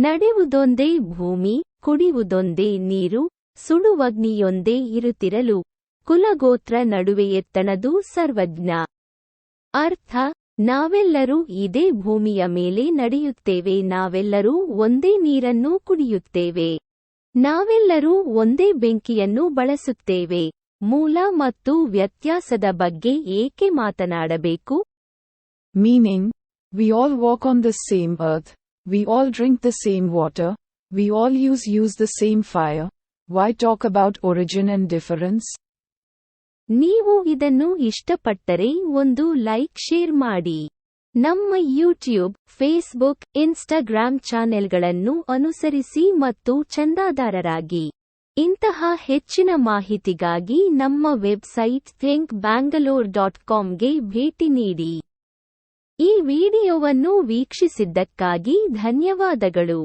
ನಡೆಯುವುದೊಂದೇ ಭೂಮಿ, ಕುಡಿಯುವುದೊಂದೇ ನೀರು, ಸುಡುವಗ್ನಿಯೊಂದೇ ಇರುತ್ತಿರಲು, ಕುಲಗೋತ್ರ ನಡುವೆಯೆತ್ತಣದು ಸರ್ವಜ್ಞ. ಅರ್ಥ: ನಾವೆಲ್ಲರೂ ಇದೇ ಭೂಮಿಯ ಮೇಲೆ ನಡೆಯುತ್ತೇವೆ, ನಾವೆಲ್ಲರೂ ಒಂದೇ ನೀರನ್ನು ಕುಡಿಯುತ್ತೇವೆ, ನಾವೆಲ್ಲರೂ ಒಂದೇ ಬೆಂಕಿಯನ್ನು ಬಳಸುತ್ತೇವೆ. ಮೂಲ ಮತ್ತು ವ್ಯತ್ಯಾಸದ ಬಗ್ಗೆ ಏಕೆ ಮಾತನಾಡಬೇಕು? Meaning, we all walk on the same earth, we all drink the same water, we all use the same fire. Why talk about origin and difference? ನೀವು ಇದನ್ನು ಇಷ್ಟಪಟ್ಟರೆ ಒಂದು ಲೈಕ್ ಶೇರ್ ಮಾಡಿ. ನಮ್ಮ ಯೂಟ್ಯೂಬ್, ಫೇಸ್ಬುಕ್, ಇನ್ಸ್ಟಾಗ್ರಾಮ್ ಚಾನೆಲ್ಗಳನ್ನು ಅನುಸರಿಸಿ ಮತ್ತು ಚಂದಾದಾರರಾಗಿ. ಇಂತಹ ಹೆಚ್ಚಿನ ಮಾಹಿತಿಗಾಗಿ ನಮ್ಮ ವೆಬ್ಸೈಟ್ thinkbangalore.com ಗೆ ಭೇಟಿ ನೀಡಿ. ಈ ವಿಡಿಯೋವನ್ನು ವೀಕ್ಷಿಸಿದ್ದಕ್ಕಾಗಿ ಧನ್ಯವಾದಗಳು.